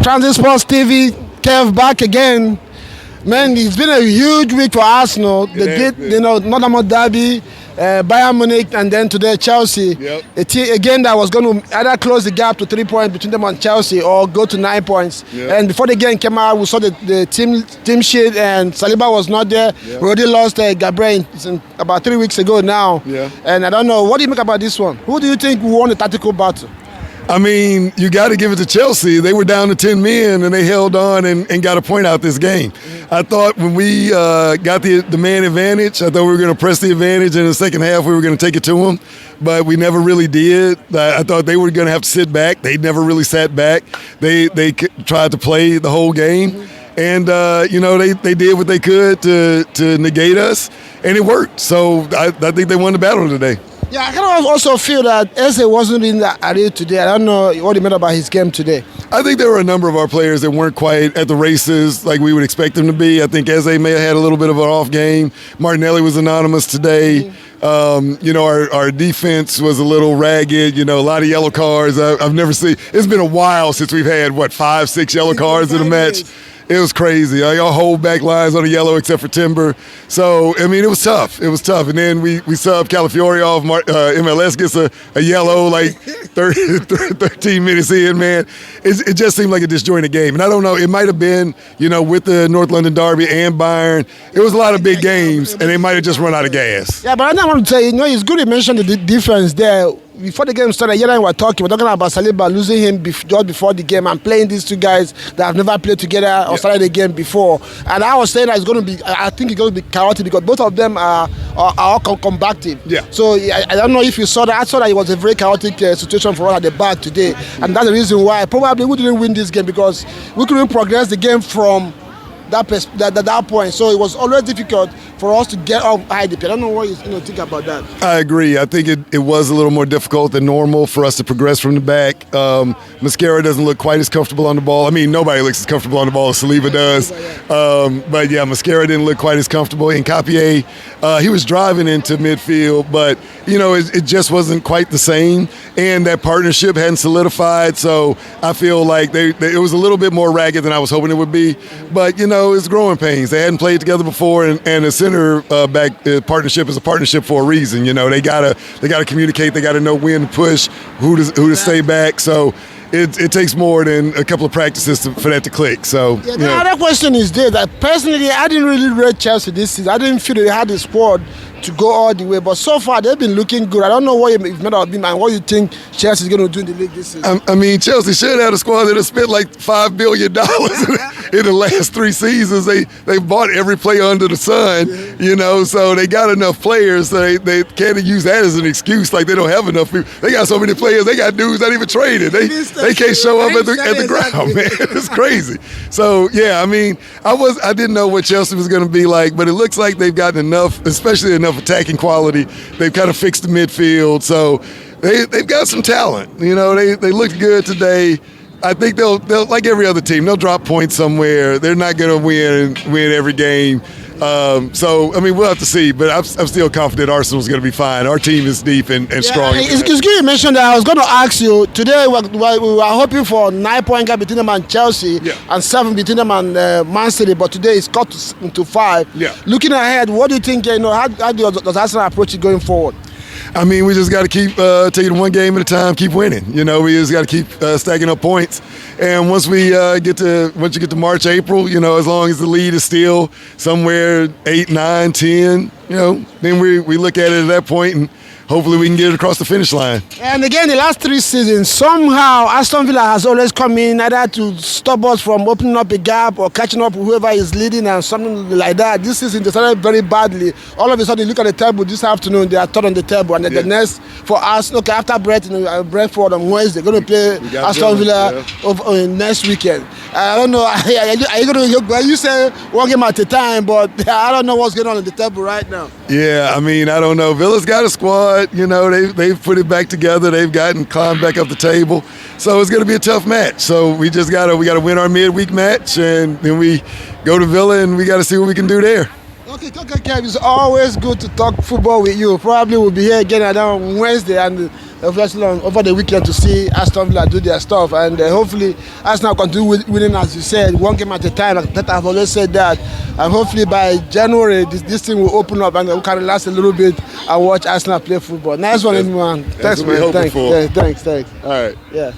Transit Sports TV, Kev back again. Man, it's been a huge week for Arsenal. They did, Nottingham Derby, Bayern Munich, and then today Chelsea. Yep. A team, again, that was going to either close the gap to 3 points between them and Chelsea or go to 9 points. Yep. And before the game came out, we saw the team sheet, and Saliba was not there. Yep. We already lost Gabriel about 3 weeks ago now. Yeah. And I don't know, what do you make about this one? Who do you think won the tactical battle? I mean, you got to give it to Chelsea. They were down to 10 men, and they held on and got a point out this game. I thought when we got the man advantage, I thought we were going to press the advantage. In the second half, we were going to take it to them, but we never really did. I thought they were going to have to sit back. They never really sat back. They tried to play the whole game. And, they did what they could to negate us, and it worked. So I think they won the battle today. Yeah, I kind of also feel that Eze wasn't in the arena today. I don't know what you meant about his game today. I think there were a number of our players that weren't quite at the races like we would expect them to be. I think Eze may have had a little bit of an off game. Martinelli was anonymous today. Our defense was a little ragged. A lot of yellow cards. I've never seen. It's been a while since we've had 5, 6 yellow cards in a match. It was crazy. Y'all hold back lines on the yellow except for Timber. So, I mean, it was tough. And then we subbed Calafiori off. MLS gets a yellow 13 minutes in, man. It just seemed like a disjointed game. And I don't know, it might have been, with the North London Derby and Bayern, it was a lot of big games, and they might have just run out of gas. Yeah, but I want to say, it's good you mentioned the difference there. Before the game started, you and I were talking about Saliba losing him just before the game and playing these two guys that have never played together or started the game before. And I was saying that I think it's going to be chaotic because both of them are all combative. Yeah. So I don't know if you saw that. I saw that it was a very chaotic situation for us at the back today. And that's the reason why probably we didn't win this game, because we couldn't progress the game from that point. So it was always difficult for us to get off high dip. I don't know what you think about that. I agree. I think it was a little more difficult than normal for us to progress from the back. Mascara doesn't look quite as comfortable on the ball. I mean, nobody looks as comfortable on the ball as Saliba does. But yeah, Mascara didn't look quite as comfortable. And Capier, he was driving into midfield, but it just wasn't quite the same. And that partnership hadn't solidified. So I feel like it was a little bit more ragged than I was hoping it would be. But it's growing pains. They hadn't played together before, and the center back partnership is a partnership for a reason. They gotta communicate. They gotta know when to push, who to stay back. So it takes more than a couple of practices for that to click. So the other question is this: that personally, I didn't really rate Chelsea this season. I didn't feel they had the squad to go all the way, but so far they've been looking good. I don't know what you've made of them and what you think Chelsea is going to do in the league this season. I mean, Chelsea should have a squad that has spent like $5 billion in the last 3 seasons. They bought every player under the sun, so they got enough players. So they can't use that as an excuse, like they don't have enough people. They got so many players, they got dudes not even traded. They can't show up at the ground, man. It's crazy. So yeah, I mean, I didn't know what Chelsea was going to be like, but it looks like they've gotten enough, especially enough attacking quality. They've kind of fixed the midfield, so they've got some talent. They looked good today. I think they'll like every other team, they'll drop points somewhere. They're not going to win every game. So I mean, we'll have to see, but I'm still confident Arsenal's going to be fine. Our team is deep and strong. It's good you mentioned that. I was going to ask you today. We were hoping for 9-point gap between them and Chelsea, and 7 between them and Man City, but today it's cut into 5. Yeah. Looking ahead, what do you think? How does Arsenal approach it going forward? I mean, we just got to keep taking one game at a time, keep winning. We just got to keep stacking up points. And once you get to March, April, as long as the lead is still somewhere 8, 9, 10, then we look at it at that point and hopefully we can get it across the finish line. And again, the last 3 seasons, somehow Aston Villa has always come in either to stop us from opening up a gap or catching up with whoever is leading and something like that. This season, they started very badly. All of a sudden, you look at the table this afternoon, they are third on the table. And then the next for us, after Brentford on Wednesday, they're going to play Aston Villa next weekend. I don't know. You say one game at a time, but I don't know what's going on the table right now. Yeah, I mean, I don't know. Villa's got a squad. They've put it back together. They've climbed back up the table. So it's going to be a tough match. So we got to win our midweek match, and then we go to Villa, and we got to see what we can do there. Okay, Kev, it's always good to talk football with you. Probably we'll be here again on Wednesday and obviously over the weekend to see Aston Villa do their stuff. And hopefully Arsenal continue winning, as you said, one game at a time. That I've always said that. And hopefully by January, this thing will open up and we can relax a little bit and watch Arsenal play football. Nice one, everyone. Thanks, man. Thanks. All right. Yeah.